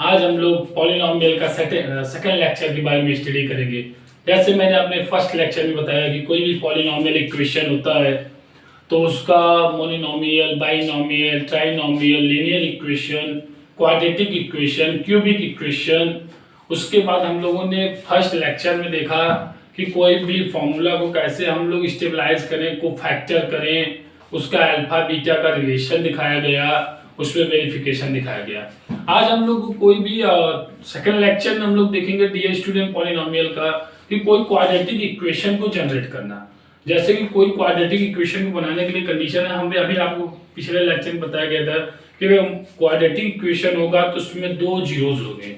आज हम लोग पॉलिनोमियल का सेकंड लेक्चर के बारे में स्टडी करेंगे। जैसे मैंने अपने फर्स्ट लेक्चर में बताया कि कोई भी पॉलिनोमियल इक्वेशन होता है तो उसका monomial, binomial, trinomial, linear equation, quadratic equation, cubic equation. उसके बाद हम लोगों ने फर्स्ट लेक्चर में देखा कि कोई भी फॉर्मूला को कैसे हम लोग स्टेबलाइज करें, को फैक्टर करें, उसका अल्फा बीटा का रिलेशन दिखाया गया, उसमें वेरिफिकेशन दिखाया गया। आज हम लोग कोई भी सेकंड लेक्चर में हम लोग देखेंगे डियर स्टूडेंट पॉलिनोमियल का कि कोई क्वाड्रेटिक इक्वेशन को जनरेट करना। जैसे कि कोई क्वाड्रेटिक इक्वेशन को बनाने के लिए कंडीशन है, हमने अभी आपको पिछले लेक्चर में बताया गया था कि क्वाड्रेटिक इक्वेशन होगा तो उसमें दो जीरोस होंगे।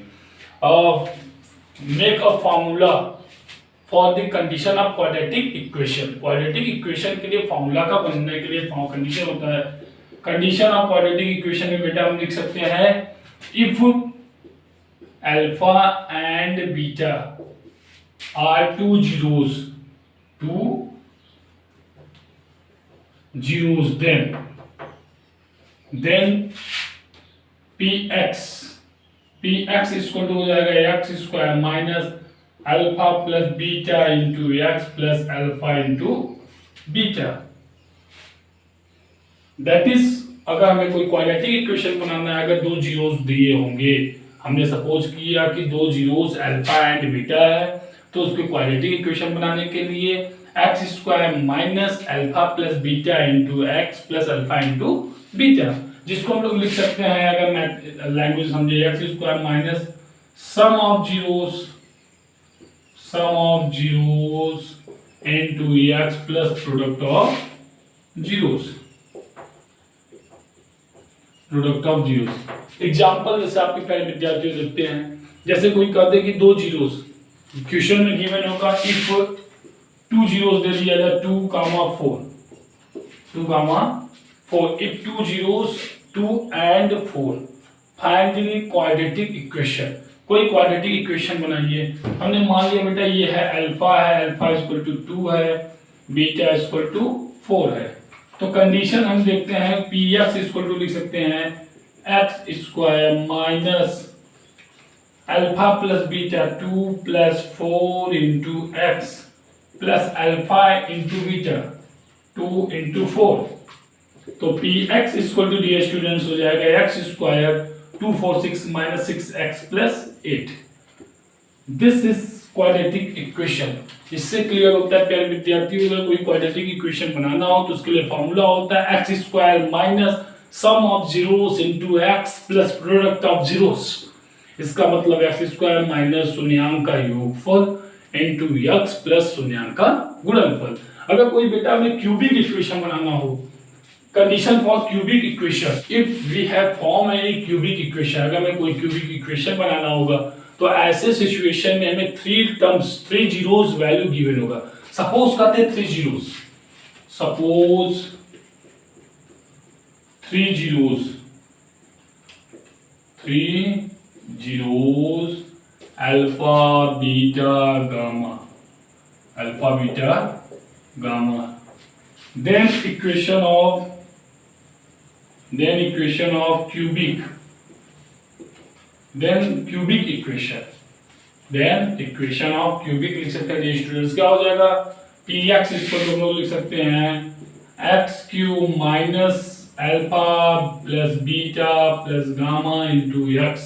Make a formula for the condition of quadratic equation. Quadratic equation के लिए फॉर्मूला का बनने के लिए कंडीशन होता है। कंडीशन ऑफ क्वाड्रेटिक इक्वेशन में बेटा हम लिख सकते हैं if alpha and beta are two zeros then px equal to हो जाएगा x square minus alpha plus beta into x plus alpha into beta. That is अगर हमें कोई क्वाड्रेटिक इक्वेशन बनाना है, अगर दो जीरोस दिए होंगे, हमने सपोज किया कि दो जीरोस अल्फा एंड बीटा है, तो उसको क्वाड्रेटिक इक्वेशन बनाने के लिए x square minus alpha plus beta into x plus alpha into beta, जिसको हम लोग लिख सकते हैं अगर लैंग्वेज समझे x square minus sum of zeros into x plus product of zeros. Example जैसे आपके पहले विद्यार्थी देखते हैं, जैसे कोई कहते हैं कि दो जीरोस क्वेश्चन में गिवन होगा इफ टू जीरोस दे दिया जाए 2, 4 if two zeros 2 and 4 find the quadratic equation. कोई क्वाड्रेटिक इक्वेशन बनाइए। हमने मान लिया बेटा ये है अल्फा इक्वल टू 2 है, बीटा इक्वल टू 4 है। तो कंडीशन हम देखते हैं px इक्वल टू लिख सकते हैं x square minus alpha plus beta 2 plus 4 into x plus alpha into beta 2 into 4। तो px equal to dear students हो जाएगा x square 2 4 6 minus 6x plus 8। This is quadratic equation. इससे clear होता है प्यारे विद्यार्थियों, अगर कोई क्वाड्रेटिक इक्वेशन बनाना हो तो उसके लिए फॉर्मूला होता है x square minus sum of zeros into x plus product of zeros. इसका मतलब एक्स स्क्वायर माइनस शून्यांक का योगफल इनटू एक्स प्लस शून्यांक का गुणनफल। अगर कोई बेटा में क्यूबिक इक्वेशन बनाना हो, condition for cubic equation, if we have form any cubic equation, अगर हमें कोई क्यूबिक इक्वेशन बनाना होगा तो ऐसे सिचुएशन में हमें 3 जीरोस वैल्यू गिवन होगा। सपोज करते हैं 3 zeros, suppose 3 zeros alpha beta gamma, then equation of cubic लिख सकते हैं स्टूडेंट्स। क्या हो जाएगा px इक्वल टू हम लोग लिख सकते हैं x cube minus alpha plus beta plus gamma into x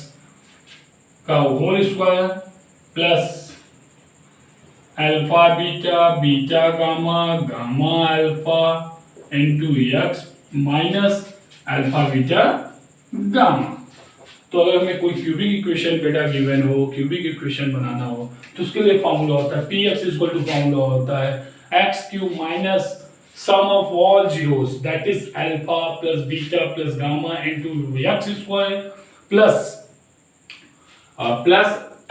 का whole square plus alpha beta gamma alpha into x minus alpha beta gamma. तो अगर हमें कोई क्यूबिक इक्वेशन बेटा गिवन हो, क्यूबिक इक्वेशन बनाना हो, तो उसके लिए फॉर्मूला होता है px इक्वल टू फॉर्मूला होता है x cube minus sum of all zeros that is alpha plus beta plus gamma into x square plus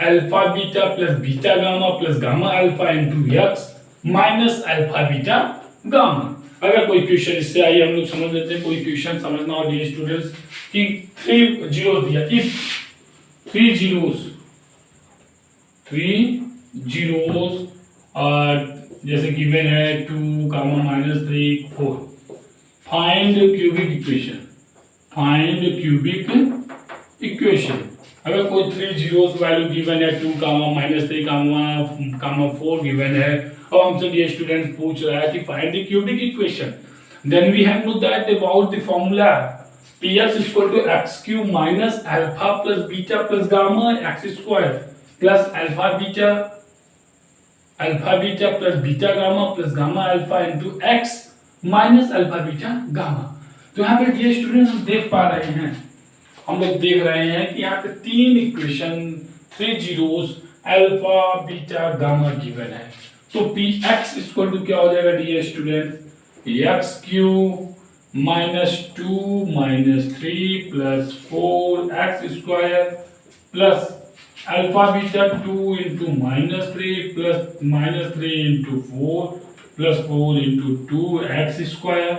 alpha beta plus beta gamma plus gamma alpha into x minus alpha beta gamma. अगर कोई question इससे आइए हम लोग समझ लेते हैं। कोई क्वेश्चन समझना हो डियर स्टूडेंट्स कि 3 जीरोस दिया, इफ 3 जीरोस जैसे गिवन है 2, -3, 4, फाइंड क्यूबिक इक्वेशन। अगर कोई 3 जीरोस वैल्यू गिवन है 2 -3 4 गिवन है और हमसे ये स्टूडेंट पूछ रहा है कि find the cubic equation, then we have know that about the formula px equal to x cube minus alpha plus beta plus gamma x square plus alpha beta plus beta gamma plus gamma alpha into x minus alpha beta gamma। तो यहाँ पे ये student हम देख पा रहे हैं, हम लोग देख रहे हैं कि यहाँ पे 3 equation 3 zeros alpha beta gamma given है। तो px इक्वल टू क्या हो जाएगा dear student, x cube -2 -3 plus 4x square plus alpha beta 2 into -3 plus -3 into 4 plus 4 into 2x square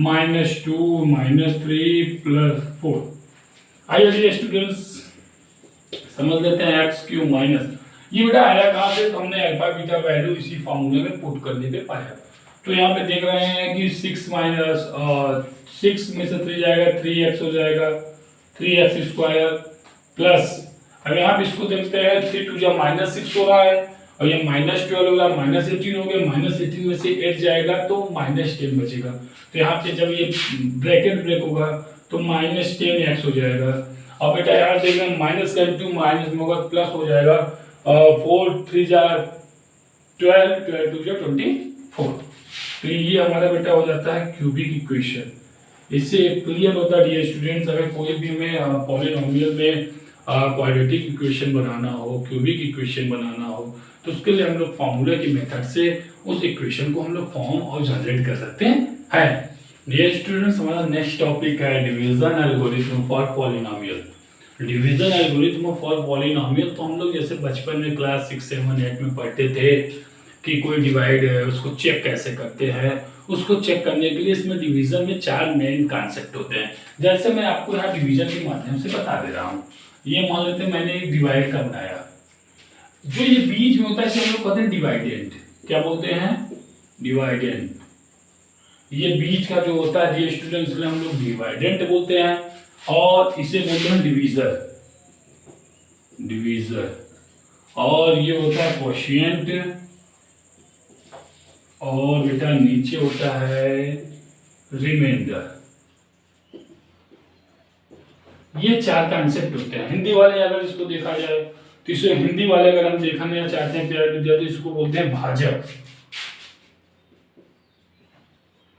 -2 -3 plus 4। आइए स्टूडेंट्स समझ लेते हैं x क्यूब माइनस, ये बेटा आया कहाँ से, तो हमने अल्फा बीटा वैल्यू इसी फॉर्मूले में पुट करने पे पाया। तो यहाँ पे देख रहे हैं कि 6 में से 3 जाएगा 3x हो जाएगा 3x स्क्वायर प्लस, अब यहाँ पे इसको देखते हैं 3 2 -6 हो रहा है और ये -12 हो रहा है, -18 हो गया, -18 में से 8 जाएगा तो -10 बचेगा। तो यहाँ पे जब ये ब्रैकेट ब्रेक होगा तो -10x हो जाएगा। अब बेटा यार देखना माइनस का इंटू माइनस में होगा प्लस हो जाएगा, 4 3 12 12 2 24। तो ये हमारा बेटा हो जाता है क्यूबिक इक्वेशन। इससे क्लियर होता है डियर स्टूडेंट्स, अगर कोई भी हमें पॉलिनोमियल में क्वाड्रेटिक इक्वेशन बनाना हो, क्यूबिक इक्वेशन बनाना हो, तो उसके लिए हम लोग फार्मूला की मेथड से उस इक्वेशन को हम लोग फॉर्म और जनरेट कर सकते हैं। डियर स्टूडेंट्स हमारा नेक्स्ट टॉपिक है division algorithm for polynomial. Division algorithm for polynomial तो हम लोग जैसे बचपन में क्लास 6 7 8 में पढ़ते थे कि कोई डिवाइड है उसको चेक कैसे करते हैं। उसको चेक करने के लिए इसमें डिवीजन में 4 मेन कॉन्सेप्ट होते हैं। जैसे मैं आपको यहाँ डिवीजन के माध्यम से बता दे रहा हूँ। ये मान लेते हैं मैंने एक डिवाइड का बनाया, जो ये बीच में होता है इसे हम लोग कहते हैं डिवाइडेंट। क्या बोलते हैं, डिवाइडेंट। ये बीच का जो होता है ये स्टूडेंट्स इसलिए हम लोग डिवाइडेंट बोलते हैं, और इसे बोलते हैं डिवीजर, डिवीजर। और ये होता है कोशिएंट, और बेटा नीचे होता है रिमाइंडर। ये 4 कॉन्सेप्ट होते हैं। हिंदी वाले अगर इसको देखा जाए तो इसे हिंदी वाले अगर हम देखना चाहते हैं प्यारे विद्यार्थी, इसको बोलते हैं भाजक,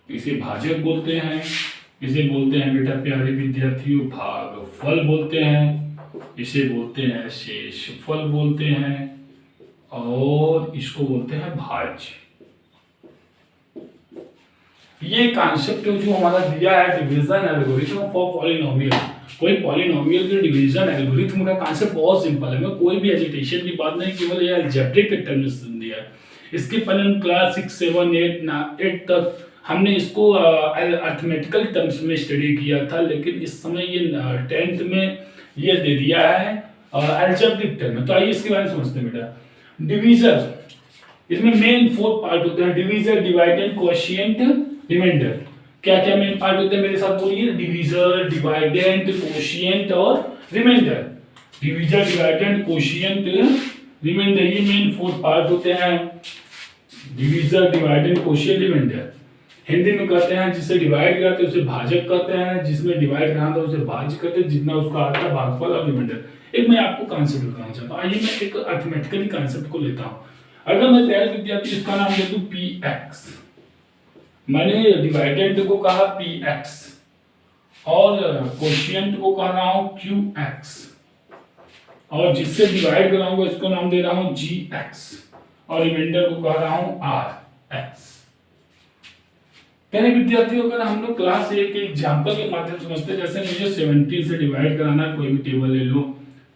इसे भाजक बोलते हैं। इसे बोलते हैं बेटा प्यारे विद्यार्थियों भागफल बोलते हैं, इसे बोलते हैं शेषफल बोलते हैं, और इसको बोलते हैं भाज्य। ये कॉन्सेप्ट जो हमारा दिया है डिवीजन एल्गोरिथम फॉर पॉलिनोमियल। कोई पॉलिनोमियल के डिवीजन एल्गोरिथम का कॉन्सेप्ट बहुत सिंपल है, मैं कोई भी एजिटेशन की बात नहीं, केवल ये अलजेब्रिक के टर्म्स दिया है। इसके पहले हम क्लास 6 7 8 तक हमने इसको अर्थमेटिकल टर्म्स में स्टडी किया था, लेकिन इस समय ये 10th में ये दे दिया है अलजेब्रिक टर्म में। तो आइए इसके बारे में समझते हैं बेटा। डिवीजर, इसमें मेन 4 पार्ट होते हैं, डिवीजर, डिवाइडेंड, कोशिएंट, रिमाइंडर। क्या क्या मेन पार्ट होते हैं मेरे साथ बोलिए, डिवीजर, डिवाइडेंड, कोशिएंट और remainder. Divisor, dividend, quotient, remainder, ये मेन 4 पार्ट होते हैं। Divisor, dividend, quotient, remainder. Hindi में कहते हैं जिसे डिवाइड करते हैं उसे भाजक कहते हैं, जिसमें डिवाइड करना था उसे भाज्य कहते हैं, जितना उसका आता है भागफल और रिमाइंडर। एक मैं आपको कॉन्सेप्ट बताना चाहता हूँ। आइए मैं एक अर्थमेटिकली कॉन्सेप्ट को लेता हूँ। अगर मैं प्यारे विद्यार्थी इसका नाम दे दूं px, मैंने डिवाइडेंड को कहा px और कोशिएंट को कह रहा हूं qx, और जिससे डिवाइड कराऊंगा इसको नाम दे रहा हूं gx, और रिमाइंडर को कह रहा हूं rx। प्यारे विद्यार्थियों अगर हम लोग क्लास 1 के एग्जांपल के माध्यम से समझते हैं, जैसे मुझे 17 से डिवाइड कराना है, कोई भी टेबल ले लो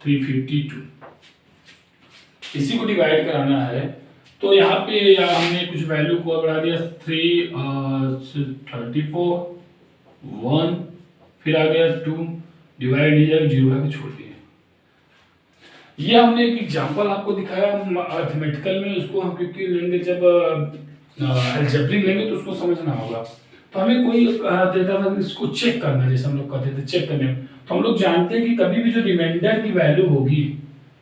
352, इसी को डिवाइड कराना है, तो यहाँ पे हमने कुछ वैल्यू को बढ़ा दिया 34 1, फिर आ गया 2, डिवाइड नहीं जाएगा 0 है छोड़ दिए। ये हमने एक एग्जांपल आपको दिखाया अर्थमेटिकल में, उसको हम क्योंकि लेंगे जब अलजेब्रिक लेंगे तो उसको समझना होगा। तो हमें कोई देता था इसको चेक करना, जैसे हम लोग कहते थे चेक करने, तो हम लोग जानते हैं कि कभी भी जो रिमाइंडर की वैल्यू होगी,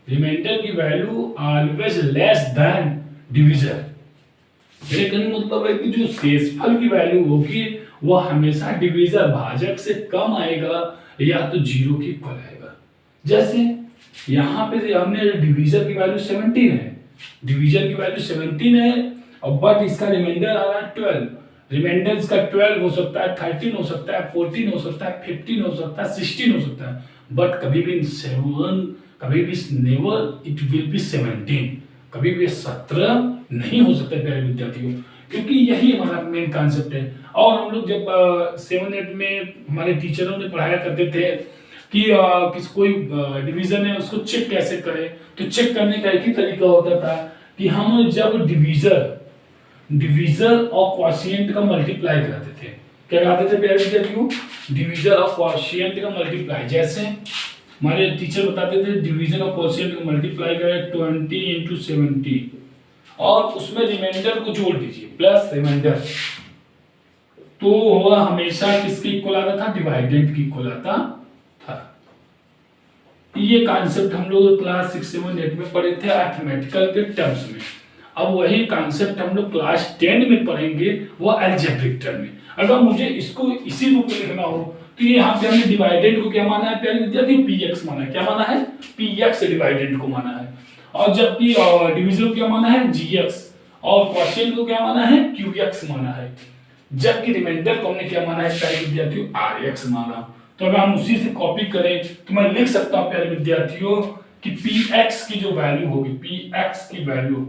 रिमाइंडर की value always less than division. लेकिन मतलब है कि जो शेषफल की वैल्यू होगी वो हमेशा डिविजर भाजक से कम आएगा या तो जीरो के इक्वल आएगा। जैसे यहाँ पे हमने डिविजर की वैल्यू 17 है, डिविजर की वैल्यू 17 है और बट इसका रिमाइंडर आ रहा है 12। रिमाइंडर इसका 12 हो सकता है, 13 हो सकता है, 14 हो सकता है, 15 हो सकता है, 16 हो सकता है, बट कभी भी 7, कभी भी नेवर इट विल बी 17, कभी भी 17 नहीं हो सकता प्यारे विद्यार्थियों, क्योंकि यही हमारा मेन कॉन्सेप्ट है। और हम लोग जब 7-8 में हमारे टीचरों ने पढ़ाया करते थे कि किस कोई डिवीजन है उसको चेक कैसे करें, तो चेक करने का एक ही तरीका होता था कि हम जब डिवीजर और क्वोशिएंट का मल्टीप्लाई कराते थे। क्या कराते थे प्यारे विद्यार्थियों? डिवीजर और क्वोशिएंट का मल्टीप्लाई। जैसे हमारे टीचर बताते थे डिवीजन और क्वोशिएंट का मल्टीप्लाई करें 20 × 70 और उसमें रिमाइंडर को जोड़ दीजिए प्लस रिमाइंडर, तो वह हमेशा किसके इक्वल आता था? डिवाइडेंड की इक्वल आता था। ये कॉन्सेप्ट हम लोग क्लास 6, 7, 8 में पढ़े थे अरिथमेटिकल के टर्म्स में। अब वही कॉन्सेप्ट हम लोग क्लास 10 में पढ़ेंगे, वो अलजेब्रिक टर्म में। अगर मुझे इसको इसी रूप में लिखना हो तो ये यहाँ पे हमने डिवाइडेंड को क्या माना है प्यारे विद्यार्थियों? px माना है। क्या माना है? px डिवाइडेंड को माना है। और जबकि डिवीजन को क्या माना है? gx और क्वोशिएंट को क्या माना है? qx माना है। जबकि रिमाइंडर को हमने क्या माना है प्यारे विद्यार्थियों? rx माना। तो अगर हम उसी से कॉपी करें तो मैं लिख सकता हूं प्यारे विद्यार्थियों कि px की जो वैल्यू होगी, px की वैल्यू,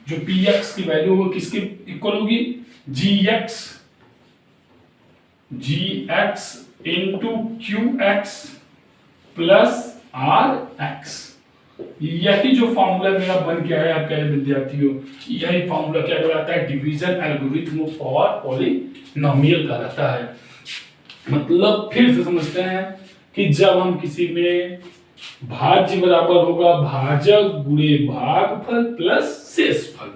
जो px की वैल्यू होगी किसके इक्वल होगी? gx into qx plus rx। यही जो फॉर्मूला मेरा बन के आया प्यारे विद्यार्थियों, यही फॉर्मूला क्या कहलाता है? डिवीजन एल्गोरिथम फॉर पॉलिनोमियल कहलाता है। मतलब फिर से समझते हैं कि जब हम किसी में भाज्य बराबर होगा भाजक गुणे भागफल प्लस शेषफल,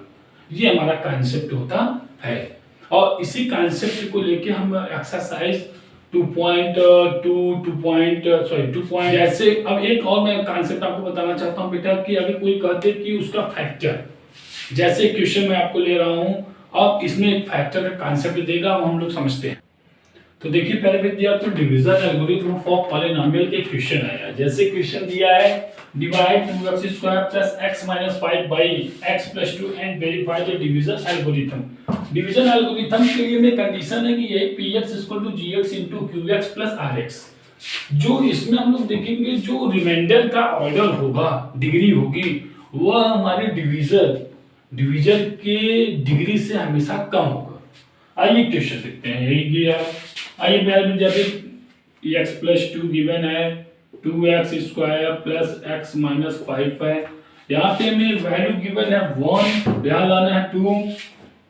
ये हमारा कॉन्सेप्ट होता है। और इसी कॉन्सेप्ट को लेके हम एक्सरसाइज 2.2 जैसे अब एक और मैं कॉन्सेप्ट आपको बताना चाहता हूं बेटा कि अगर कोई कहते कि उसका फैक्टर, जैसे क्वेश्चन मैं आपको ले रहा हूं, अब इसमें एक फैक्टर का कॉन्सेप्ट देगा, हम लोग समझते हैं। तो देखिए पहले विद्यार्थियों डिवीजन एल्गोरिथम फॉर पॉलिनोमियल के क्वेश्चन आया। जैसे क्वेश्चन दिया है divide 2x² + x - 5 by x + 2 and verify the division algorithm. Division algorithm के लिए में कंडीशन है कि ये px = gx * qx + rx। जो इसमें हम लोग देखेंगे जो रिमाइंडर का ऑर्डर होगा, डिग्री होगी, वह हमारे डिवीजन के डिग्री से हमेशा कम होगा। आइए क्वेश्चन देखते हैं। यही किया, आइए विद्यार्थी x + 2 गिवन है, 2x² + x - 5 है। यहाँ पे हमें वैल्यू गिवन है 1, यहाँ लाना है 2,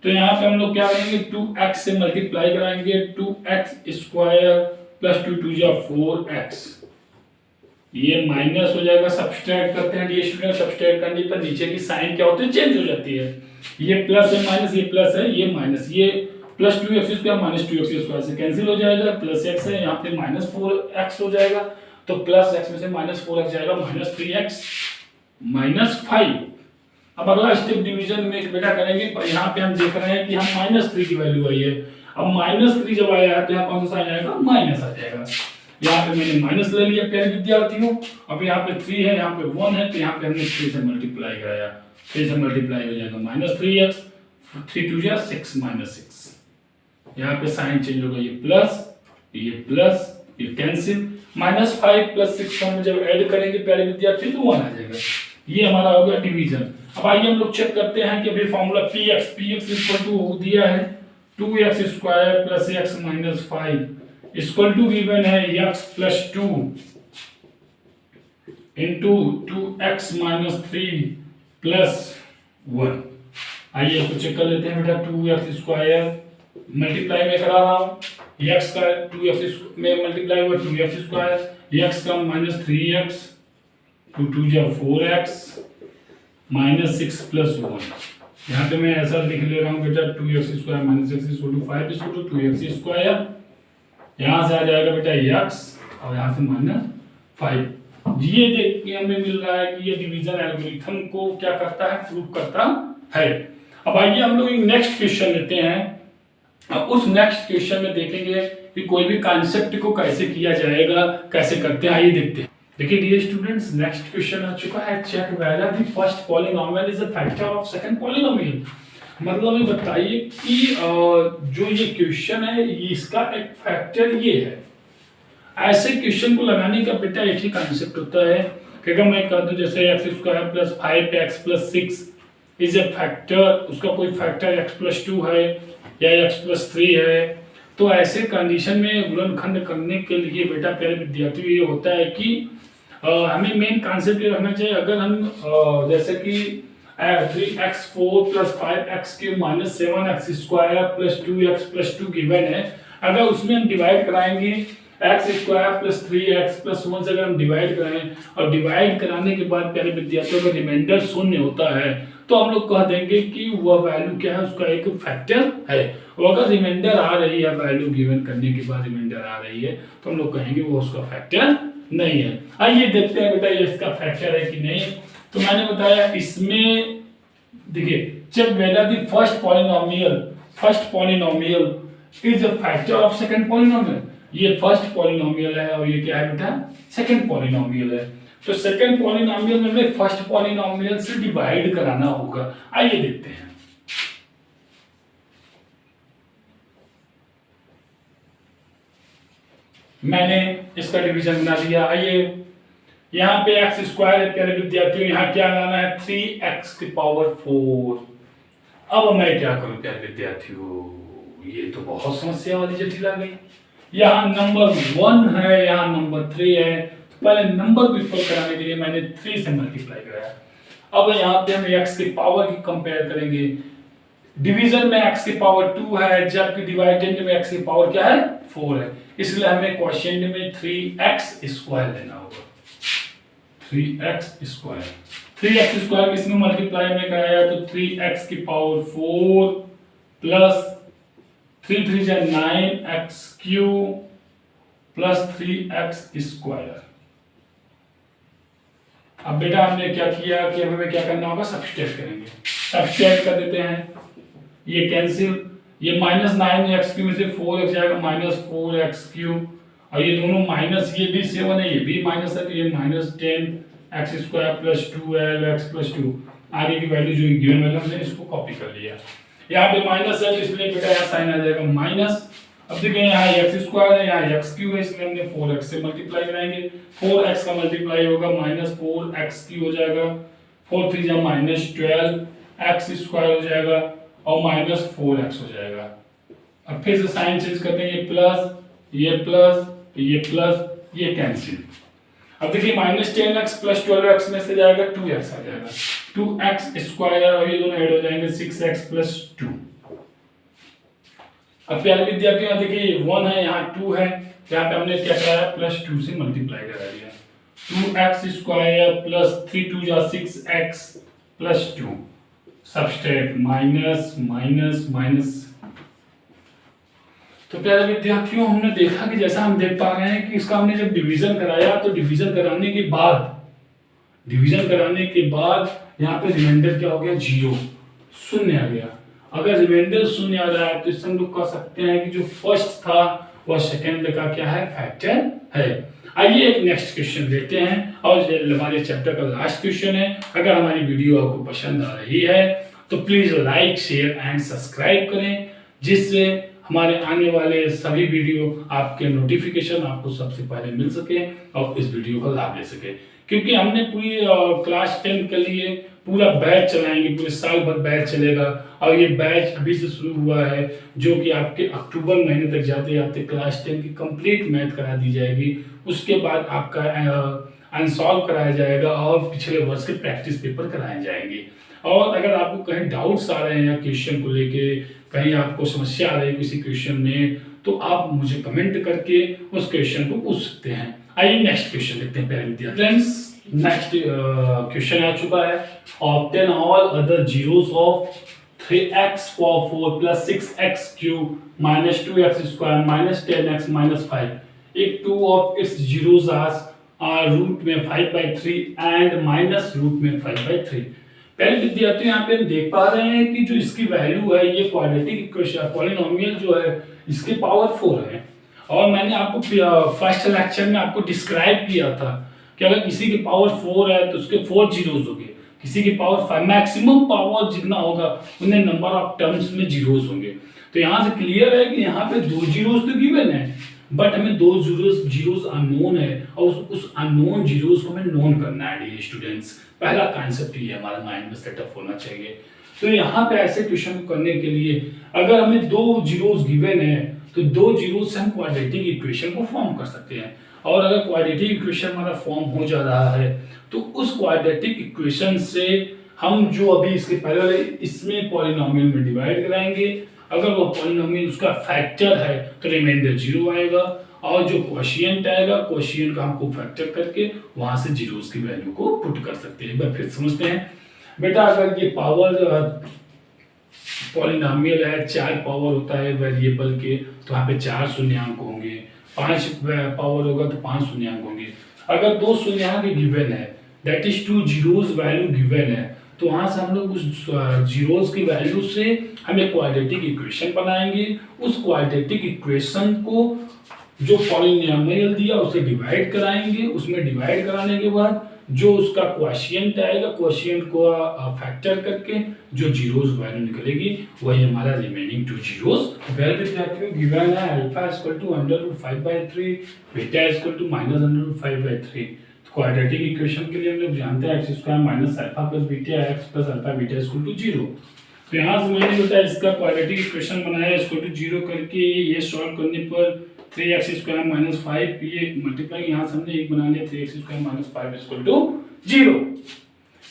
तो यहाँ पे हम लोग क्या करेंगे 2x से मल्टीप्लाई कराएंगे, 2x² + 2 2 जा 4x, ये माइनस हो जाएगा, सब्सट्रैक्ट करते हैं। ये स्टूडेंट सब्सट्रैक्ट करने पर नीचे की साइन क्या होती है? चेंज हो जाती है। ये प्लस है माइनस, ये प्लस है ये माइनस, ये प्लस 2x² - 2x² से कैंसिल हो जाएगा, प्लस x है, यहाँ पे -4x हो जाएगा, तो प्लस x में से -4x जाएगा, -3x - 5। अब अगला स्टेप डिवीजन में बेटा करेंगे, यहाँ पे हम देख रहे हैं कि हम -3 की वैल्यू आई है। अब -3 जब आया तो यहाँ कौन सा साइन आएगा? माइनस आ जाएगा। यहाँ पे मैंने माइनस ले लिया प्यारे विद्यार्थियों। अब यहाँ पे 3 है, यहाँ पे 1 है, तो यहाँ पे हमने 3 से मल्टीप्लाई कराया, 3 से मल्टीप्लाई हो जाएगा -3x, 3 2 जा 6 -6, यहाँ पे साइन चेंज होगा, ये प्लस ये कैंसिल, -5 + 6 हम जब ऐड करेंगे प्यारे विद्यार्थी तो 1 आ जाएगा। ये हमारा हो गया डिवीजन। अब आइए हम लोग चेक करते हैं कि अभी फॉर्मूला px = दिया है 2x² + x - 5 = गिवन है x + 2 * 2x - 3 + 1। आइए इसको चेक कर लेते हैं बेटा। 2x² मल्टीप्लाई में करा रहा हूं, x का 2x में मल्टीप्लाई हुआ 2x², x का -3x, 2 2 जा 4x, -6 + 1। यहाँ पे मैं ऐसा लिख ले रहा हूँ बेटा 2x² - x = 5 = 2x²। यहाँ से आ जाएगा बेटा x और यहाँ से -5। ये देख के हमें मिल रहा है कि ये डिवीजन एल्गोरिथम को क्या करता है, प्रूव करता है। अब आइए हम लोग एक नेक्स्ट क्वेश्चन लेते हैं। अब उस नेक्स्ट क्वेश्चन में देखेंगे कि कोई भी कॉन्सेप्ट को कैसे किया जाएगा, कैसे करते हैं, आइए देखते हैं। देखिए डियर स्टूडेंट्स, नेक्स्ट क्वेश्चन आ चुका है, check whether the first polynomial is a factor of second polynomial. मतलब हमें बताइए कि जो ये क्वेश्चन है इसका एक फैक्टर ये है। ऐसे क्वेश्चन को लगाने का बेटा एक ही कॉन्सेप्ट होता है कि अगर मैं कह दूं जैसे x² + 5x + 6 is a factor, उसका कोई फैक्टर x+2 है या x+3 है, तो ऐसे कंडीशन में गुणनखंड करने के लिए बेटा प्यारे विद्यार्थियों ये होता है कि हमें मेन कॉन्सेप्ट ये रखना चाहिए। अगर हम जैसे कि 3x4 + 5x³ - 7x² + 2x + 2 given है, अगर उसमें हम डिवाइड कराएंगे x² + 3x + 1 से अगर हम डिवाइड कराएं और डिवाइड कराने के बाद प्यारे विद्यार्थियों का रिमाइंडर शून्य होता है, तो हम लोग कह देंगे कि वह वैल्यू क्या है, उसका एक फैक्टर है। और अगर रिमाइंडर आ रही है, वैल्यू गिवन करने के बाद रिमाइंडर आ रही है, तो हम लोग कहेंगे वो उसका फैक्टर नहीं है। आइए देखते हैं बेटा ये इसका फैक्टर है कि नहीं। तो मैंने बताया इसमें देखिए, check whether the first polynomial is a factor of second polynomial. ये फर्स्ट पॉलीनोमियल है और ये क्या है बेटा, सेकंड पॉलीनोमियल है। तो सेकंड पॉलीनोमियल में हमें फर्स्ट पॉलीनोमियल से डिवाइड कराना होगा। आइए देखते हैं। मैंने इसका डिवीजन बना दिया। आइए यहाँ पे x² है प्यारे विद्यार्थियों, यहाँ क्या लाना है 3x⁴। अब मैं क्या करूं प्यारे विद्यार्थियों, ये तो बहुत समस्या वाली जटिल आ गई। यहाँ नंबर 1 है, यहाँ नंबर 3 है, तो पहले नंबर को इक्वल कराने के लिए मैंने 3 से मल्टीप्लाई कराया। अब यहाँ पे हम x की पावर की कंपेयर करेंगे। डिवीजन में x⁴ है, जबकि डिवाइडेंड में x की पावर क्या है 4 है, इसलिए हमें क्वोशिएंट में 3x² लेना होगा। 3x², 3x² किसमें मल्टीप्लाई में कराया तो 3x⁴ प्लस 3 3 जा 9x³ प्लस 3x²। अब बेटा हमने क्या किया कि हमें क्या करना होगा, सब्सट्रैक्ट करेंगे। सब्सट्रैक्ट कर देते हैं, ये कैंसिल, ये -9x³ में से 4x जाएगा, -4x³ और ये दोनों माइनस, ये भी 7 है, ये भी माइनस है, तो ये -10x² + 12x + 2। आगे की वैल्यू जो गिवन वैल्यू हमने इसको कॉपी कर लिया। यहाँ पे माइनस है, इसलिए बेटा यहाँ साइन आ जाएगा माइनस। अब देखिए यहाँ x² है, यहाँ x³ है, इसलिए हमने 4x से मल्टीप्लाई कराएंगे। 4x का मल्टीप्लाई होगा -4x³ हो जाएगा, 4 3 जा -12x² हो जाएगा और -4x हो जाएगा। अब फिर से साइन चेंज करते हैं, ये प्लस, ये प्लस, ये प्लस, ये कैंसिल। अब देखिए -10x + 12x में से जाएगा 2x आ जाएगा, 2x² और ये दोनों ऐड हो जाएंगे 6x + 2। अब प्यारे विद्यार्थियों यहाँ देखिए 1 है, यहाँ 2 है, यहाँ पे हमने क्या कराया +2 से मल्टीप्लाई करा दिया। 2x² प्लस 3 2 जा 6x + 2, subtract minus minus minus. तो प्यारे विद्यार्थियों हमने देखा कि जैसा हम देख पा रहे हैं कि इसका हमने जब डिवीजन कराया तो डिवीजन कराने के बाद यहाँ पे रिमाइंडर क्या हो गया, 0 शून्य आ गया। अगर रिमाइंडर शून्य आ रहा है तो इससे हम लोग कह सकते हैं कि जो फर्स्ट था वह सेकंड का क्या है, फैक्टर है। आइए एक नेक्स्ट क्वेश्चन लेते हैं और हमारे चैप्टर का लास्ट क्वेश्चन है। अगर हमारी वीडियो आपको पसंद आ रही है तो please like share and subscribe करें, जिससे हमारे आने वाले सभी वीडियो आपके नोटिफिकेशन आपको सबसे पहले मिल सके और इस वीडियो का लाभ ले सके। क्योंकि हमने पूरी क्लास 10 के लिए पूरा बैच चलाएंगे, पूरे साल भर बैच चलेगा और ये बैच अभी से शुरू हुआ है, जो कि आपके अक्टूबर महीने तक जाते जाते क्लास 10 की कंप्लीट मैथ करा दी जाएगी। उसके बाद आपका अनसॉल्व कराया जाएगा और पिछले वर्ष के प्रैक्टिस पेपर कराए जाएंगे। और अगर आपको कहीं डाउट्स आ रहे हैं क्वेश्चन को लेके, कहीं आपको समस्या आ रही है किसी क्वेश्चन में, तो आप मुझे कमेंट करके उस क्वेश्चन को पूछ सकते हैं। आइए नेक्स्ट क्वेश्चन देखते हैं प्यारे विद्यार्थी। फ्रेंड्स नेक्स्ट क्वेश्चन आ चुका है, obtain all other zeros of 3x⁴ + 6x³ - 2x² - 10x - 5 if two of its zeros are root में 5/3 एंड माइनस रूट में 5/3। पहले विद्यार्थी यहाँ पे हम देख पा रहे हैं कि जो इसकी वैल्यू है ये क्वाड्रेटिक इक्वेशन पॉलिनोमियल जो है इसके पावर 4 है। और मैंने आपको फर्स्ट लेक्चर में आपको डिस्क्राइब किया था कि अगर किसी की पावर 4 है तो उसके 4 जीरोस होंगे, किसी की पावर 5 मैक्सिमम पावर जितना होगा उन्हें नंबर ऑफ टर्म्स में जीरोस होंगे। तो यहाँ से क्लियर है कि यहाँ पे 2 जीरोस तो गिवन है बट हमें 2 जीरोस अननोन है और उस अननोन जीरोस को हमें नोन करना है डियर स्टूडेंट्स। पहला कांसेप्ट ये हमारे माइंड में सेटअप होना चाहिए। तो यहाँ पे ऐसे क्वेश्चन को करने के लिए अगर हमें 2 जीरोस गिवन है तो 2 जीरोस से हम क्वाड्रेटिक इक्वेशन को फॉर्म कर सकते हैं। और अगर क्वाड्रेटिक इक्वेशन हमारा फॉर्म हो जा रहा है तो उस क्वाड्रेटिक इक्वेशन से हम जो अभी इसके पहले इसमें पॉलिनोमियल में डिवाइड कराएंगे, अगर वो पॉलिनोमियल उसका फैक्टर है तो रिमाइंडर 0 आएगा और जो क्वोशिएंट आएगा क्वोशिएंट का हमको फैक्टर करके वहां से जीरोस की वैल्यू को पुट कर सकते हैं। एक बार फिर समझते हैं बेटा, अगर ये पावर पॉलिनोमियल है 4 पावर होता है वेरिएबल के तो यहाँ पे 4 शून्यांक होंगे, 5 पावर होगा तो 5 शून्यांक होंगे। अगर 2 शून्यांक गिवन है that is 2 zeros value given है तो वहां से हम लोग उस जीरोस की वैल्यू से हम एक क्वाड्रेटिक इक्वेशन बनाएंगे। उस क्वाड्रेटिक इक्वेशन को जो पॉलिनोमियल दिया उसे डिवाइड कराएंगे, उसमें डिवाइड कराने के बाद जो उसका क्वोशिएंट आएगा क्वोशिएंट को फैक्टर करके जो जीरोस वैल्यू निकलेगी वही हमारा रिमेनिंग 2 जीरोस। वेल विद्यार्थियों गिवन है अल्फा √5/3 बीटा -√5/3। क्वाड्रेटिक इक्वेशन के लिए हम लोग जानते हैं x² minus alpha plus beta x plus alpha beta = 0। तो यहाँ से मैंने बताया इसका क्वाड्रेटिक इक्वेशन बनाया इसको 0 करके ये सॉल्व करने पर 3x² माइनस 5 ये मल्टीप्लाई यहाँ से हमने 1 बना लिया 3x² माइनस 5 = 0।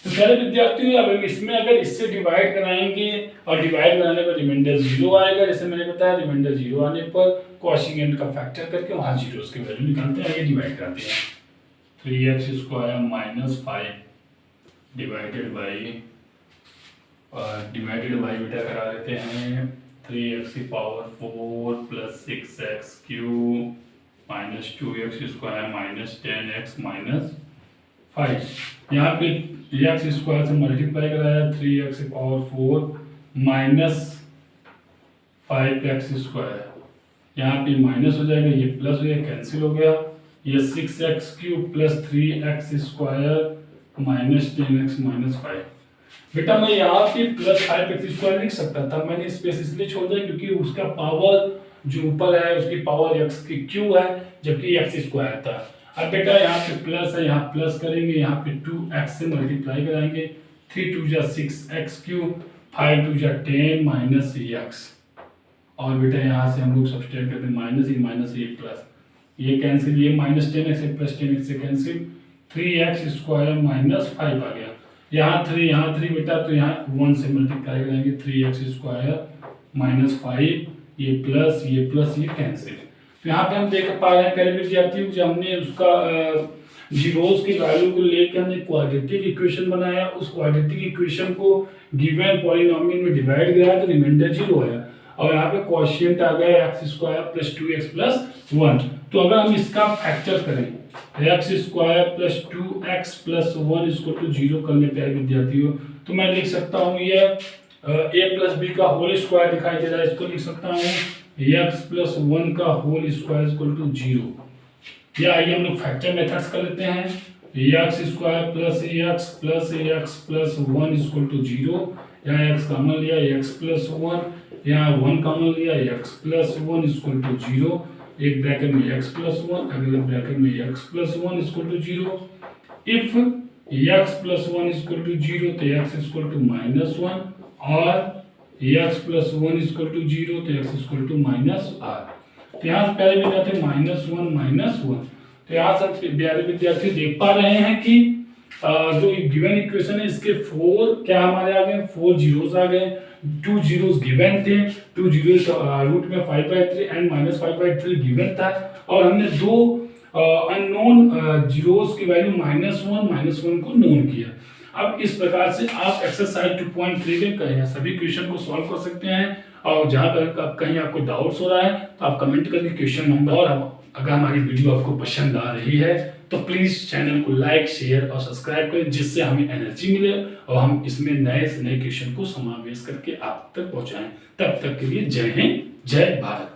तो पहले विद्यार्थियों अब इसमें अगर इससे डिवाइड कराएंगे और डिवाइड कराने पर रिमाइंडर 0 आएगा। जैसे मैंने बताया रिमाइंडर 0 आने पर क्वोशिएंट का फैक्टर करके वहाँ जीरोस की वैल्यू निकालते हैं, आगे डिवाइड करते हैं। 3x² माइनस 5 डिवाइडेड बाई बेटा करा लेते हैं 3x की power 4 plus 6x³ minus 2x² minus 10x minus 5। यहाँ पे x² से मल्टीप्लाई कराया 3x की पावर 4 माइनस 5x², यहाँ पे माइनस हो जाएगा ये प्लस हो गया कैंसिल हो गया, ये 6x³ plus 3x² minus 10x minus 5। बेटा मैं यहाँ पे प्लस 5x² लिख सकता था, मैंने स्पेस इसलिए छोड़ दिया क्योंकि उसका पावर जो ऊपर है उसकी पावर x³ है जबकि x² था। अब बेटा यहाँ पे प्लस है यहाँ प्लस करेंगे, यहाँ पे 2x से मल्टीप्लाई कराएंगे 3 × 2 = 6x³, 5 × 2 = 10 माइनस x। और बेटा यहाँ से हम लोग सब्सट्रैक्ट करते हैं माइनस ये प्लस ये कैंसिल, ये माइनस 10x से प्लस 10x से कैंसिल, 3x² माइनस 5 आ गया। यहाँ 3 बेटा तो यहाँ 1 से मल्टीप्लाई करेंगे 3x² माइनस 5 ये प्लस ये कैंसिल। तो यहाँ पे हम देख पा रहे हैं पहले विद्यार्थियों जब हमने उसका जीरोस की वैल्यू को लेकर हमने क्वाड्रेटिक इक्वेशन बनाया, उस क्वाड्रेटिक इक्वेशन को गिवन पॉलिनोमियल में डिवाइड किया तो रिमाइंडर 0 आया और यहाँ पे क्वोशिएंट आ गया x² प्लस 2x प्लस 1। तो अगर हम इसका फैक्टर करें x² प्लस 2x प्लस 1 = 0 करने पे विद्यार्थियों तो मैं लिख सकता हूँ ये a प्लस b का होल स्क्वायर दिखाई दे रहा है, इसको लिख सकता हूँ x प्लस 1 का होल स्क्वायर = 0। या आइए हम लोग फैक्टर मेथड्स कर लेते हैं x² प्लस ax प्लस 1 = 0। यहाँ x कॉमन लिया x प्लस 1, यहाँ 1 कॉमन लिया x प्लस 1 = 0। एक ब्रैकेट में x प्लस 1 अगले ब्रैकेट में x plus 1 = 0। If x plus 1 = 0 तो x = -1 और x प्लस 1 = 0 तो x = -r। तो यहाँ से पहले विद्यार्थी -1 तो यहाँ से विद्यार्थी देख पा रहे हैं कि जो गिवन इक्वेशन है इसके 4 क्या हमारे आ गए 4 जीरोस आ गए, 2 जीरोस गिवन थे, 2 जीरोस रूट में 5/3 एंड -5/3 गिवन था और हमने 2 अननोन जीरोस की वैल्यू -1 को नोन किया। अब इस प्रकार से आप एक्सरसाइज 2.3 के कहीं सभी क्वेश्चन को सॉल्व कर सकते हैं और जहां पर कहीं आपको डाउट्स हो रहा है तो आप कमेंट करके क्वेश्चन नंबर और अगर हमारी वीडियो आपको पसंद आ रही है तो प्लीज़ चैनल को लाइक, शेयर और सब्सक्राइब करें, जिससे हमें एनर्जी मिले और हम इसमें नए से नए क्वेश्चन को समावेश करके आप तक पहुंचाएं। तब तक के लिए जय हिंद, जय भारत।